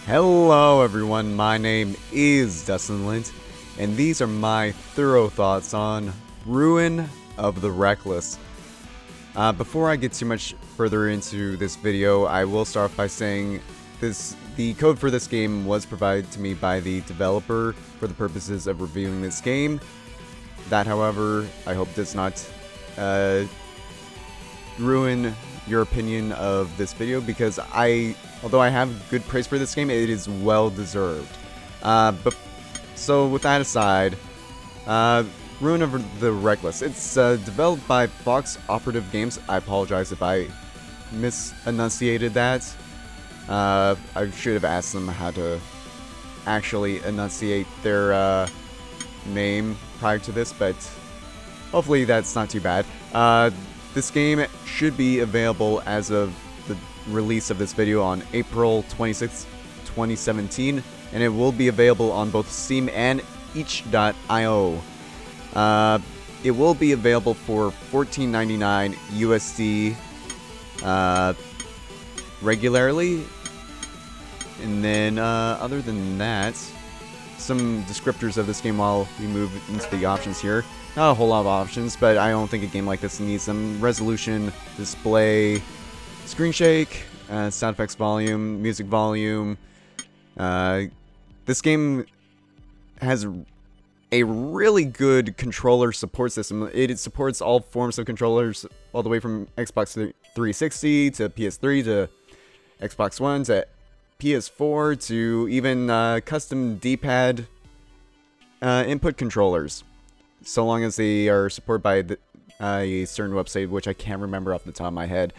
Hello everyone, my name is DustInLint's, and these are my thorough thoughts on Ruin of the Reckless. Before I get too much further into this video, I will start off by saying the code for this game was provided to me by the developer for the purposes of reviewing this game. That, however, I hope does not ruin your opinion of this video, because although I have good praise for this game, it is well deserved. So with that aside, Ruin of the Reckless. It's developed by Co-operative games. I apologize if I misenunciated that. I should have asked them how to actually enunciate their name prior to this, but hopefully that's not too bad. This game should be available as of the release of this video on April 26th, 2017, and it will be available on both Steam and itch.io. It will be available for $14.99 USD regularly, and then other than that, some descriptors of this game while we move into the options here. Not a whole lot of options, but I don't think a game like this needs them. Resolution, display, screen shake, sound effects volume, music volume. This game has a really good controller support system. It supports all forms of controllers, all the way from Xbox 360 to PS3 to Xbox One to PS4 to even custom D-pad input controllers, so long as they are supported by a certain website, which I can't remember off the top of my head.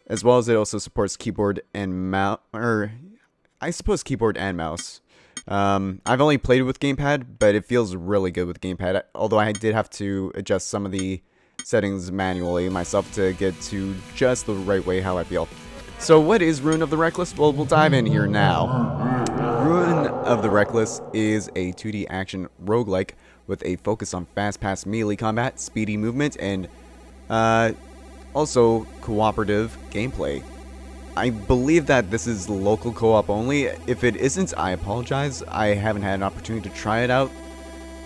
As well as it also supports keyboard and mouse, or I suppose keyboard and mouse. I've only played with gamepad, but it feels really good with gamepad, although I did have to adjust some of the settings manually myself to get to just the right way how I feel. So what is Ruin of the Reckless? Well, we'll dive in here now. Ruin of the Reckless is a 2D action roguelike with a focus on fast-paced melee combat, speedy movement, and also cooperative gameplay. I believe that this is local co-op only. If it isn't, I apologize. I haven't had an opportunity to try it out.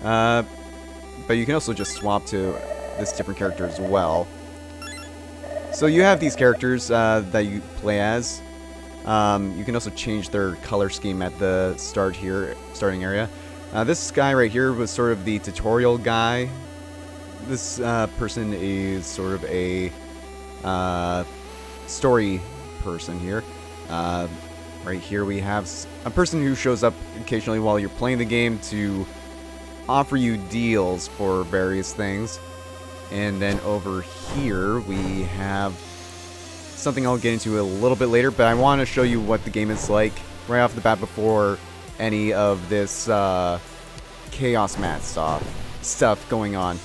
But you can also just swap to this different character as well. So you have these characters that you play as. You can also change their color scheme at the starting area. This guy right here was sort of the tutorial guy. This person is sort of a story person here. Right here we have a person who shows up occasionally while you're playing the game to offer you deals for various things. And then over here we have something I'll get into a little bit later, but I want to show you what the game is like right off the bat before any of this chaos mat stuff going on.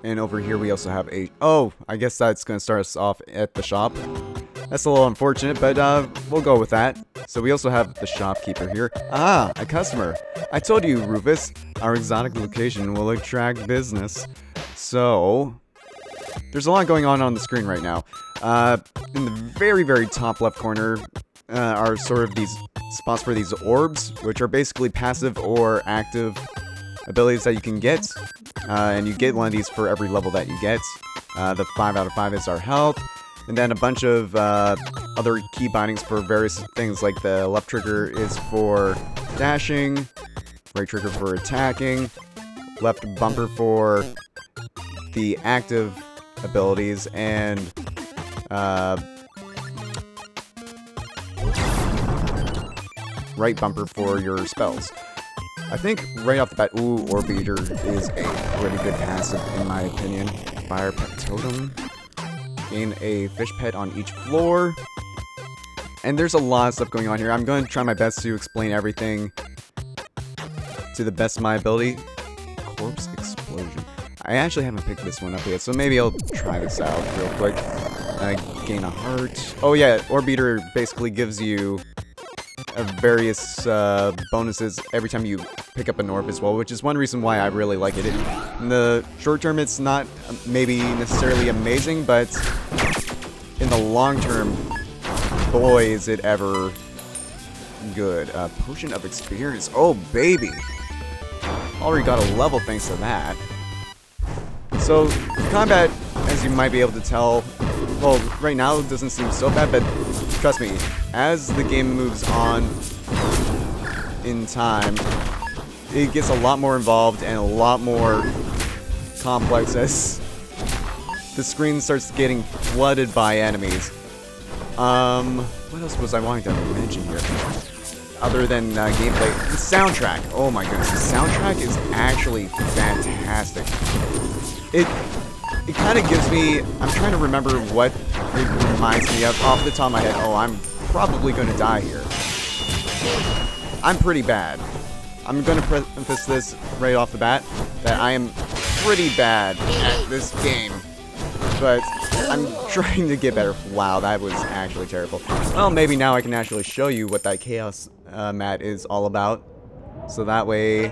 And over here we also have oh, I guess that's going to start us off at the shop. That's a little unfortunate, but we'll go with that. So we also have the shopkeeper here. Ah, a customer. I told you, Rufus, our exotic location will attract business. So there's a lot going on the screen right now. In the very, very top left corner are sort of these spots for these orbs, which are basically passive or active abilities that you can get. And you get one of these for every level that you get. The 5 out of 5 is our health. And then a bunch of other key bindings for various things, like the left trigger is for dashing, right trigger for attacking, left bumper for the active abilities, and right bumper for your spells. I think right off the bat, Orb Eater is a pretty good passive in my opinion. Fire Pet Totem. Gain a fish pet on each floor. And there's a lot of stuff going on here. I'm going to try my best to explain everything to the best of my ability. Corpse Explosion. I actually haven't picked this one up yet, so maybe I'll try this out real quick. Gain a heart. Oh yeah, Orb Eater basically gives you various bonuses every time you pick up an orb as well, which is one reason why I really like it. In the short term, it's not maybe necessarily amazing, but in the long term, boy, is it ever good. Potion of experience. Oh, baby. Already got a level thanks to that. So, combat, as you might be able to tell, well, right now it doesn't seem so bad, but trust me, as the game moves on in time, it gets a lot more involved and a lot more complex as the screen starts getting flooded by enemies. What else was I wanting to mention here? Other than gameplay, the soundtrack. Oh my goodness, the soundtrack is actually fantastic. It kind of gives me, I'm trying to remember what it reminds me of off the top of my head. Oh, I'm probably going to die here. I'm pretty bad. I'm going to preface this right off the bat, that I am pretty bad at this game. But I'm trying to get better. Wow, that was actually terrible. Well, maybe now I can actually show you what that chaos mat is all about. So that way,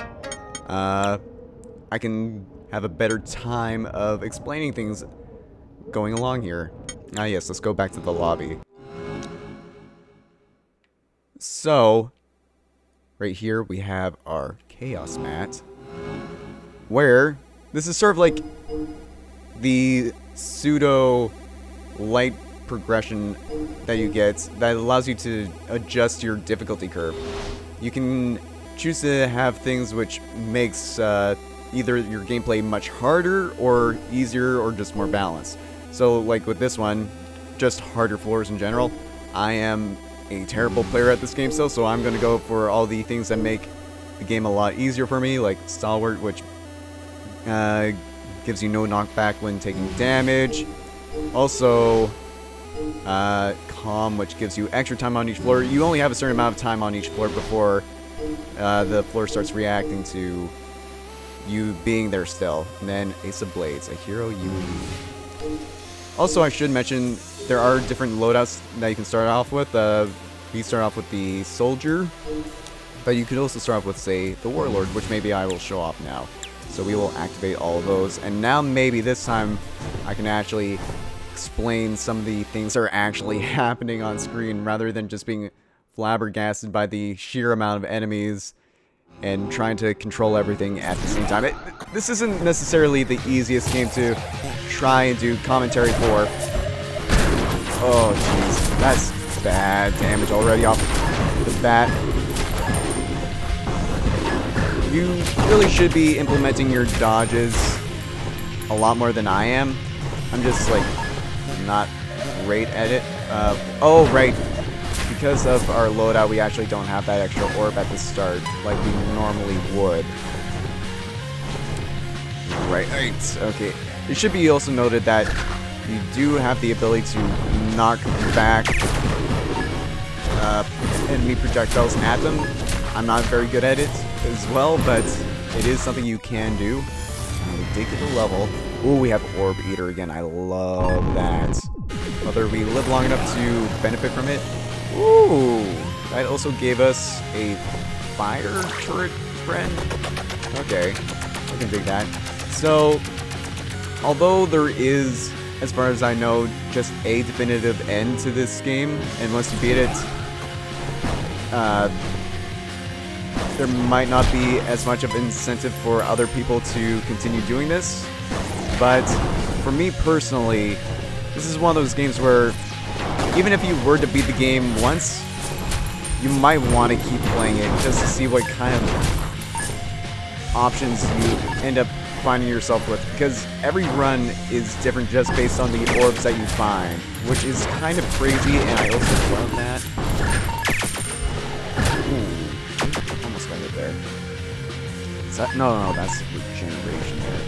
I can have a better time of explaining things going along here. Ah yes, let's go back to the lobby. So, right here we have our chaos mat, where this is sort of like the pseudo light progression that you get that allows you to adjust your difficulty curve. You can choose to have things which makes either your gameplay much harder or easier or just more balanced. So like with this one, just harder floors in general. I am a terrible player at this game still, so I'm going to go for all the things that make the game a lot easier for me, like Stalwart, which gives you no knockback when taking damage. Also, Calm, which gives you extra time on each floor. You only have a certain amount of time on each floor before the floor starts reacting to you being there still. And then Ace of Blades, a hero you need. Also, I should mention, there are different loadouts that you can start off with. We start off with the Soldier, but you could also start off with, say, the Warlord, which maybe I will show off now. So we will activate all of those, and now maybe this time I can actually explain some of the things that are actually happening on screen, rather than just being flabbergasted by the sheer amount of enemies and trying to control everything at the same time. This isn't necessarily the easiest game to try and do commentary for. Oh jeez, that's bad damage already off the bat. You really should be implementing your dodges a lot more than I am. I'm just like not great at it. Oh right, because of our loadout, we actually don't have that extra orb at the start like we normally would. Right, okay. It should be also noted that you do have the ability to knock back enemy projectiles at them. I'm not very good at it as well, but it is something you can do. We did get a level. Ooh, we have Orb Eater again. I love that. Whether we live long enough to benefit from it. Ooh, that also gave us a fire turret friend. Okay, I can dig that. So, although there is, as far as I know, just a definitive end to this game, and once you beat it, there might not be as much of an incentive for other people to continue doing this. But for me personally, this is one of those games where even if you were to beat the game once, you might want to keep playing it just to see what kind of options you end up finding yourself with, because every run is different just based on the orbs that you find, which is kind of crazy, and I also love that. Ooh, almost got it there. Is that, no, that's regeneration there.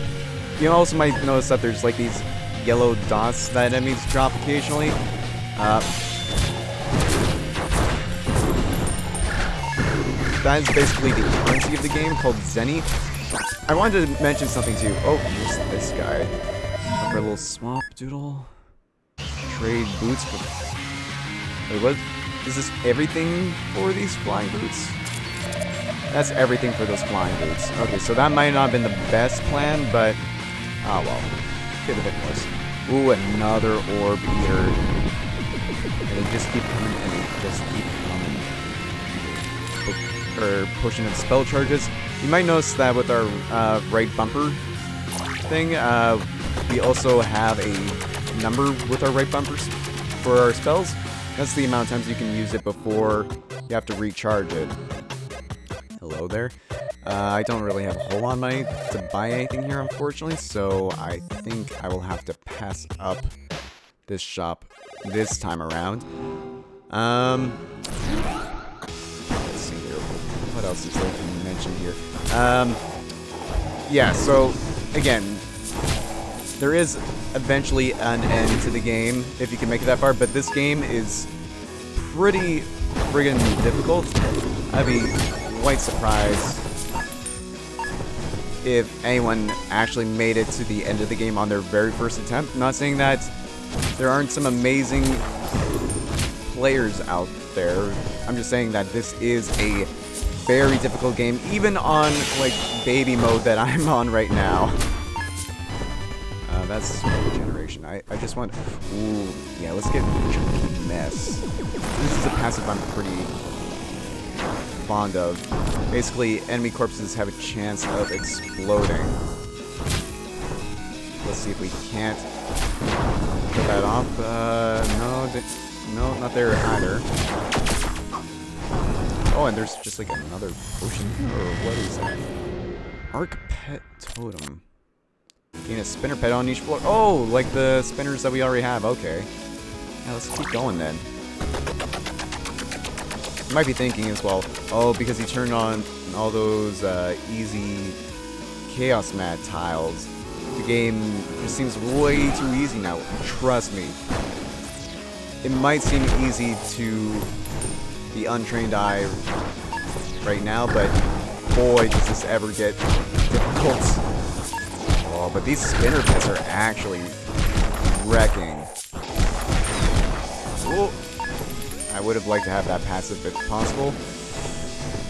You also might notice that there's like these yellow dots that enemies drop occasionally. That is basically the currency of the game, called Zenny. I wanted to mention something too. Oh, here's this guy. For a little swamp doodle. Trade boots for... Wait, what? Is this everything for these flying boots? That's everything for those flying boots. Okay, so that might not have been the best plan, but... Oh well. Could have been worse. Ooh, another orb eater. And they just keep coming and they just keep coming. Or pushing in spell charges. You might notice that with our right bumper thing, we also have a number with our right bumpers for our spells. That's the amount of times you can use it before you have to recharge it. Hello there. I don't really have a whole lot of money to buy anything here, unfortunately, so I think I will have to pass up this shop this time around. Let's see here. What else is there to mention here? Yeah, so, again, there is eventually an end to the game, if you can make it that far, but this game is pretty friggin' difficult. I'd be quite surprised if anyone actually made it to the end of the game on their very first attempt. I'm not saying that there aren't some amazing players out there. I'm just saying that this is a very difficult game, even on, like, baby mode that I'm on right now. That's regeneration. I just want... Ooh, yeah, let's get Chunky Mess. This is a passive I'm pretty fond of. Basically, enemy corpses have a chance of exploding. Let's see if we can't put that off. No, not there either. Oh, and there's just like another potion here, or what is that? Arc Pet Totem. Gain a spinner pet on each floor. Oh, like the spinners that we already have. Okay. Yeah, let's keep going then. You might be thinking as well, oh, because he turned on all those easy chaos mat tiles, the game just seems way too easy now. Trust me. It might seem easy to the untrained eye right now, but boy, does this ever get difficult. Oh, but these spinner pets are actually wrecking. Ooh. I would have liked to have that passive if possible.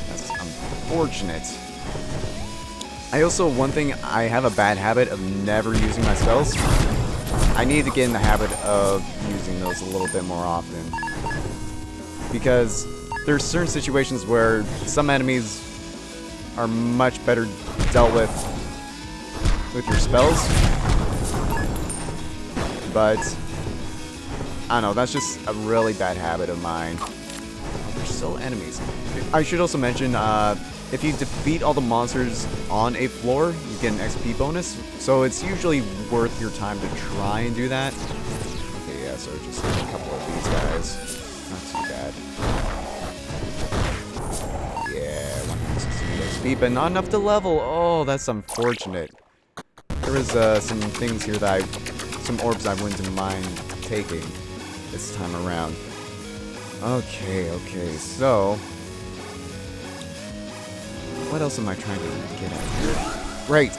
That's unfortunate. One thing, I have a bad habit of never using my spells. I need to get in the habit of using those a little bit more often. Because there's certain situations where some enemies are much better dealt with your spells. But I don't know, that's just a really bad habit of mine. Oh, there's still enemies. I should also mention, if you defeat all the monsters on a floor, you get an XP bonus. So it's usually worth your time to try and do that. Okay, yeah, so just a couple of these guys. Not too bad. Yeah, 160 XP, but not enough to level. Oh, that's unfortunate. There was some things here that some orbs I wouldn't mind taking this time around. Okay, so what else am I trying to get at here? Right,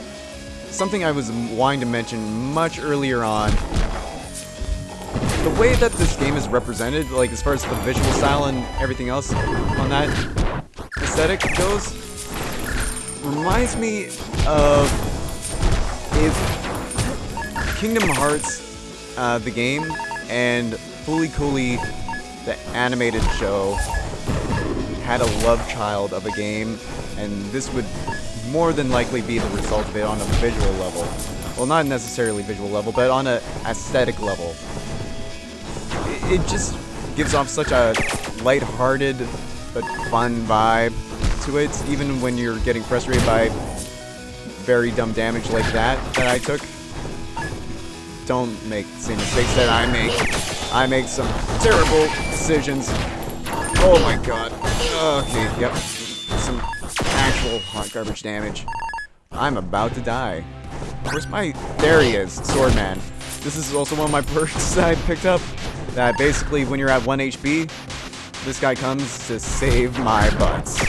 something I was wanting to mention much earlier on. The way that this game is represented, like as far as the visual style and everything else on that aesthetic goes, reminds me of if Kingdom Hearts, the game, and Fooly Cooly, the animated show, had a love child of a game, and this would more than likely be the result of it on a visual level. Well, not necessarily visual level, but on an aesthetic level. It just gives off such a lighthearted but fun vibe to it, even when you're getting frustrated by very dumb damage like that I took. Don't make the same mistakes that I make. I make some terrible decisions. Oh my god. Okay, yep. Some actual hot garbage damage. I'm about to die. Where's my... There he is, Swordman. This is also one of my perks that I picked up. That basically, when you're at 1 HP, this guy comes to save my butts.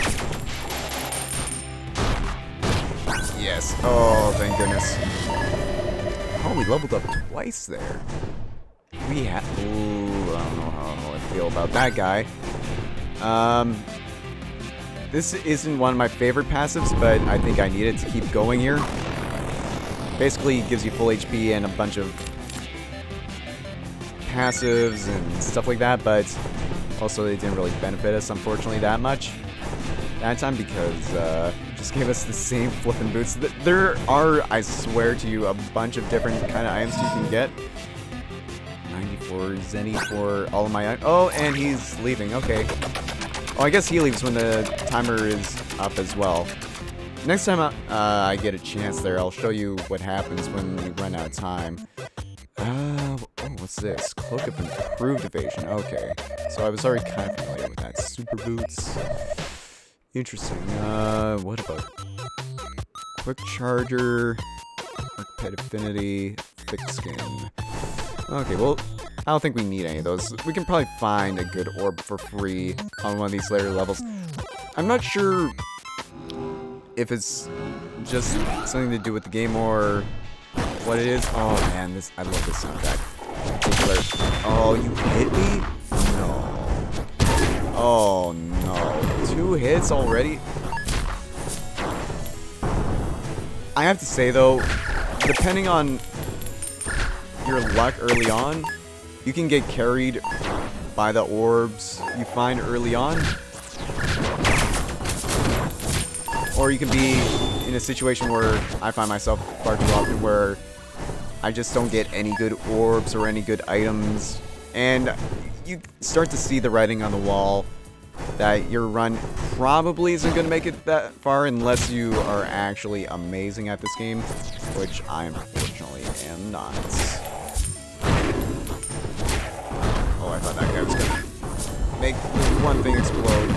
Yes. Oh, thank goodness. Oh, we leveled up twice there. We have... Ooh, I don't know how I feel about that guy. This isn't one of my favorite passives, but I think I need it to keep going here. Basically, it gives you full HP and a bunch of passives and stuff like that, but also they didn't really benefit us, unfortunately, that much that time because just gave us the same flippin' boots. There are, I swear to you, a bunch of different kind of items you can get. 94 Zenny for all of my... Oh, and he's leaving. Okay. Oh, I guess he leaves when the timer is up as well. Next time I get a chance there, I'll show you what happens when we run out of time. Oh, what's this? Cloak of Improved Evasion. Okay. So I was already kind of familiar with that. Super Boots. Interesting. What about Quick Charger, Pet Affinity, Thick Skin. Okay, well, I don't think we need any of those. We can probably find a good orb for free on one of these later levels. I'm not sure if it's just something to do with the game or what it is. Oh man, I love this soundtrack. Oh, you hit me? No. Oh no. 2 hits already? I have to say though, depending on your luck early on, you can get carried by the orbs you find early on. Or you can be in a situation where I find myself far too often where I just don't get any good orbs or any good items. And you start to see the writing on the wall that your run probably isn't going to make it that far unless you are actually amazing at this game, which I unfortunately am not. Oh, I thought that guy was going to make one thing explode.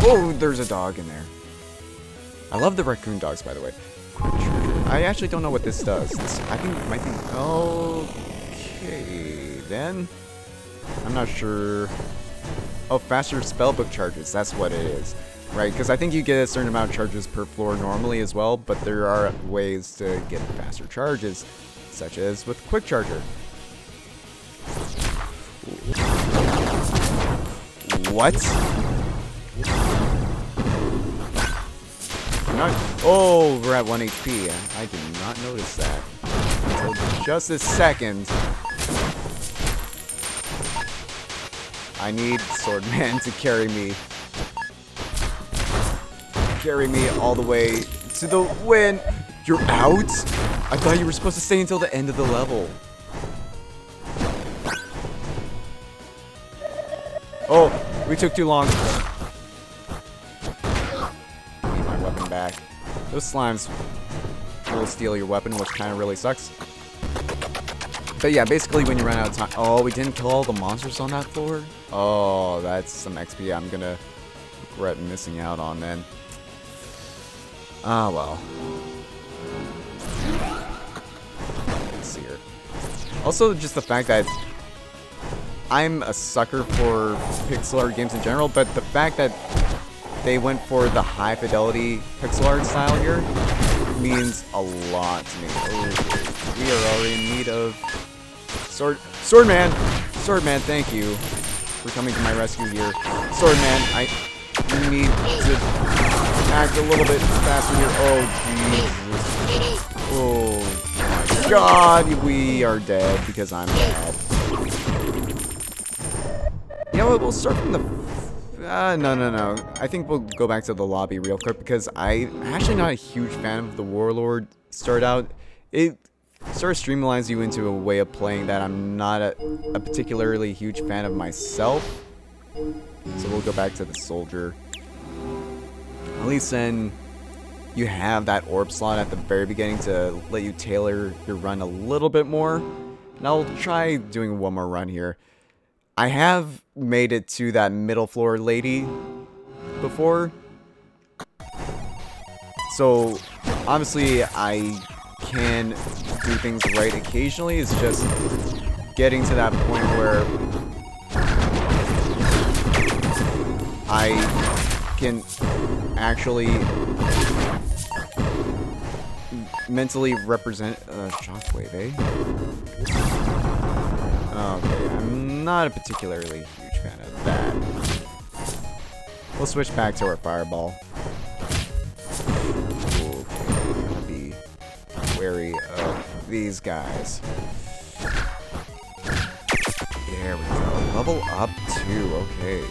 Oh, there's a dog in there. I love the raccoon dogs, by the way. I actually don't know what this does. I think it might be... Okay, then. I'm not sure. Oh, faster spellbook charges. That's what it is. Right, because I think you get a certain amount of charges per floor normally as well, but there are ways to get faster charges, such as with Quick Charger. What? Oh, we're at 1 HP. I did not notice that until just a second. I need Swordman to carry me. Carry me all the way to the win. You're out? I thought you were supposed to stay until the end of the level. Oh, we took too long. Need my weapon back. Those slimes will steal your weapon, which kind of really sucks. But yeah, basically when you run out of time... Oh, we didn't kill all the monsters on that floor? Oh, that's some XP I'm gonna regret missing out on then. Ah, well. Let's see here. Also, just the fact that I'm a sucker for pixel art games in general, but the fact that they went for the high fidelity pixel art style here means a lot to me. Oh, we are already in need of Swordman! Swordman, thank you for coming to my rescue here. Swordman, I need to act a little bit faster here. Oh, Jesus. Oh, my God. We are dead because I'm dead. You know what? We'll start from the... no. I think we'll go back to the lobby real quick because I'm actually not a huge fan of the Warlord start out. It sort of streamlines you into a way of playing that I'm not a particularly huge fan of myself. So we'll go back to the Soldier. At least then you have that orb slot at the very beginning to let you tailor your run a little bit more. And I'll try doing one more run here. I have made it to that middle floor lady before. So obviously I can do things right occasionally. It's just getting to that point where I can actually mentally represent Shockwave, eh? Okay, I'm not a particularly huge fan of that. We'll switch back to our Fireball. Wary of these guys. There we go. Level up 2, okay.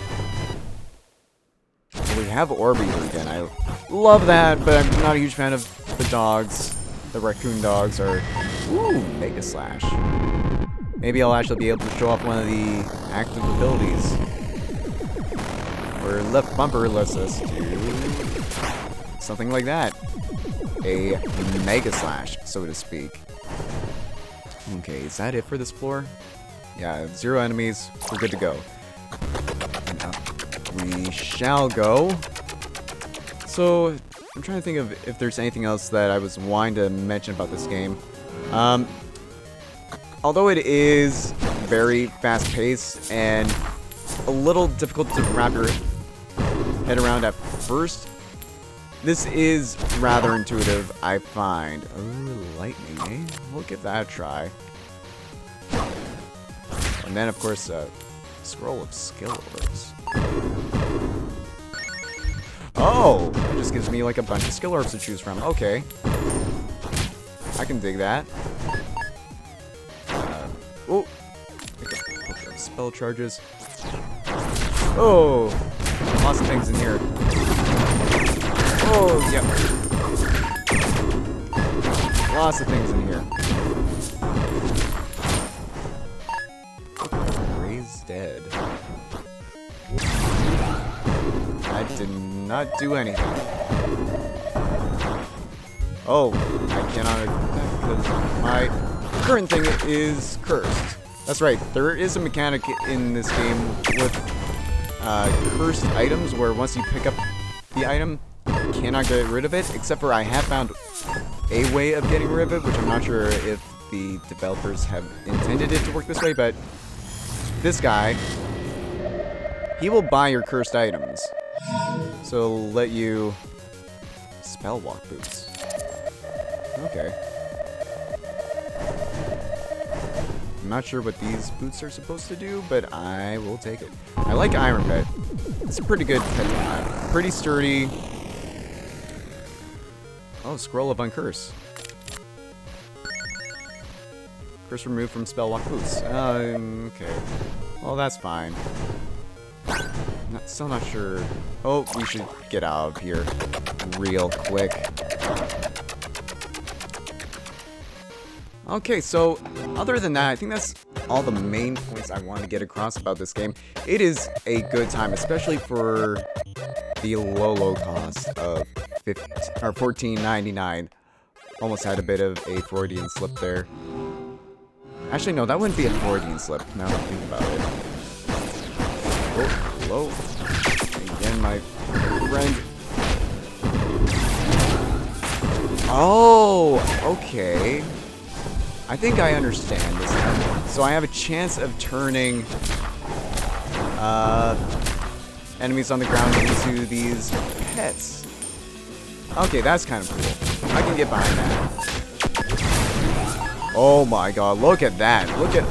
So we have Orbeater again. I love that, but I'm not a huge fan of the dogs. The raccoon dogs are... Ooh, Mega Slash. Maybe I'll actually be able to show off one of the active abilities. Where left bumper lets us do... something like that. A Mega Slash, so to speak. Okay, is that it for this floor? Yeah, 0 enemies. We're good to go. And up we shall go. So, I'm trying to think of if there's anything else that I was wanting to mention about this game. Although it is very fast-paced and a little difficult to wrap your head around at first, this is rather intuitive, I find. Oh, lightning, eh? We'll give that a try. And then, of course, scroll of skill orbs. Oh! It just gives me, like, a bunch of skill orbs to choose from. Okay. I can dig that. Oh! Pick up a bunch of spell charges. Oh! Lots of things in here. Oh, yep. Lots of things in here. Raised dead. I did not do anything. Oh, I cannot attack because my current thing is cursed. That's right, there is a mechanic in this game with cursed items where once you pick up the item, you cannot get rid of it, except for I have found a way of getting rid of it, which I'm not sure if the developers have intended it to work this way, but this guy, he will buy your cursed items. So it'll let you spell walk boots. Okay. I'm not sure what these boots are supposed to do, but I will take it. I like Iron Pet. It's a pretty good pet. Pretty sturdy. Oh, Scroll of Uncurse. Curse removed from spell walk boots. Okay. Well, that's fine. Still not sure. Oh, we should get out of here real quick. Okay, so other than that, I think that's all the main points I want to get across about this game. It is a good time, especially for the low cost of $14.99. Almost had a bit of a Freudian slip there. Actually, no, that wouldn't be a Freudian slip, now that I think about it. Oh, hello. Again, my friend. Oh, okay. I think I understand this now. So I have a chance of turning enemies on the ground into these pets. Okay, that's kind of cool. I can get behind that. Oh my god, look at that. Look at...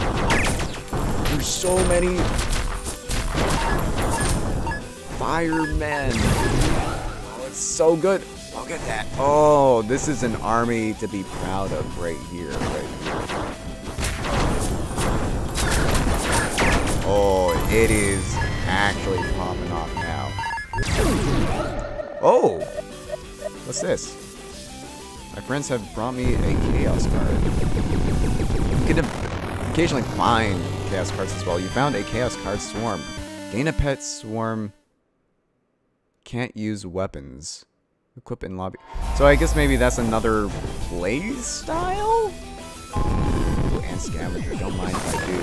There's so many... firemen. Oh, it's so good. Look at that. Oh, this is an army to be proud of right here, right here. Oh, it is actually popping off now. Oh! What's this? My friends have brought me a chaos card. You can occasionally find chaos cards as well. You found a chaos card swarm. Gain a pet swarm. Can't use weapons. Equip in lobby. So I guess maybe that's another play style? Oh, and scavenger. Don't mind if I do.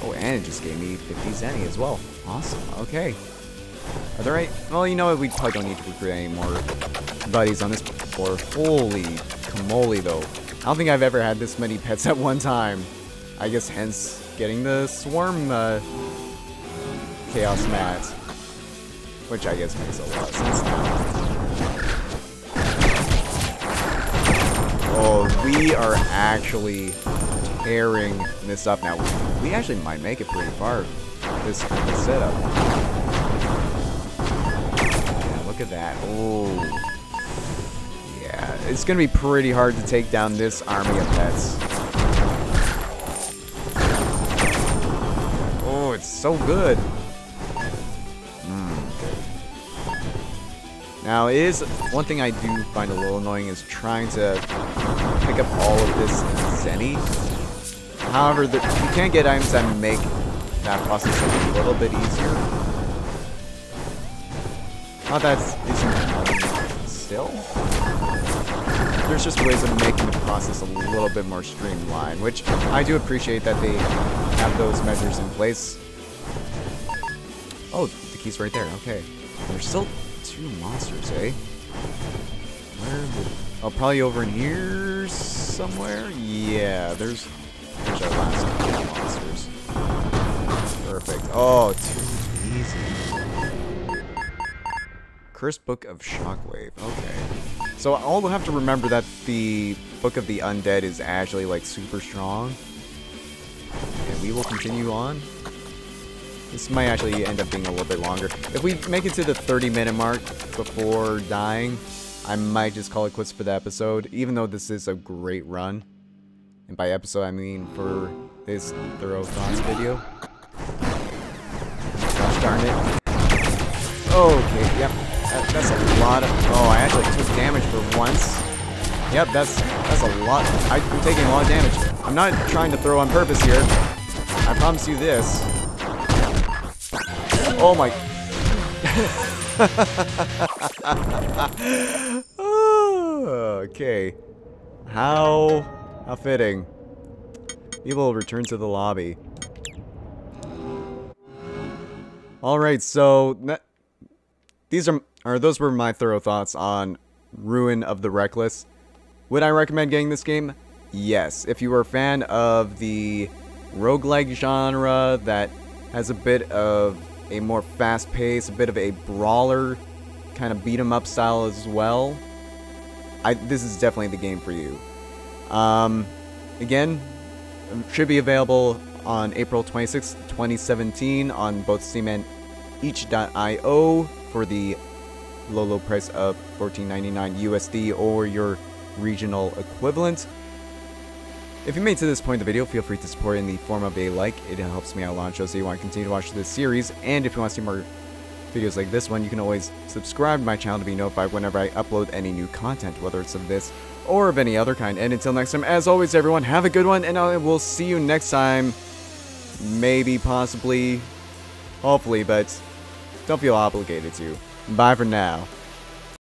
Oh, and it just gave me 50 zenny as well. Awesome. Okay. Are there any... Well, you know what? We probably don't need to recruit any more buddies on this floor. Holy camole, though. I don't think I've ever had this many pets at one time. I guess hence getting the swarm chaos mat. Which I guess makes a lot of sense now. Oh, we are actually tearing this up now. We actually might make it pretty far with this kind of setup. Yeah, look at that. Oh. Yeah, it's gonna be pretty hard to take down this army of pets. Oh, it's so good. Now, it is one thing I do find a little annoying is trying to pick up all of this zenny. However, you can get items that make that process a little bit easier. Not that it's still. There's just ways of making the process a little bit more streamlined, which I do appreciate that they have those measures in place. Oh, the key's right there. Okay. There's still 2 monsters, eh? Where would... Oh, probably over in here somewhere? Yeah, there's our last 2 monsters. Perfect. Oh, too easy. Cursed Book of Shockwave. Okay. So I'll have to remember that the Book of the Undead is actually, like, super strong. And we will continue on. This might actually end up being a little bit longer. If we make it to the 30-minute mark before dying, I might just call it quits for the episode, even though this is a great run. And by episode, I mean for this thorough thoughts video. Gosh darn it. Okay, yep. That's a lot of... Oh, I actually took damage for once. Yep, that's a lot. I'm taking a lot of damage. I'm not trying to throw on purpose here. I promise you this. Oh my... Okay. How fitting. We will return to the lobby. Alright, so... those were my thorough thoughts on Ruin of the Reckless. Would I recommend getting this game? Yes. If you are a fan of the roguelike genre that has a bit of a more fast-paced, a bit of a brawler kind of beat-em-up style as well, this is definitely the game for you. Again, should be available on April 26th, 2017 on both Steam and itch.io for the low price of $14.99 USD or your regional equivalent. If you made it to this point in the video, feel free to support in the form of a like. It helps me out a lot, shows that you want to continue to watch this series. And if you want to see more videos like this one, you can always subscribe to my channel to be notified whenever I upload any new content, whether it's of this or of any other kind. And until next time, as always, everyone, have a good one, and I will see you next time. Maybe, possibly, hopefully, but don't feel obligated to. Bye for now.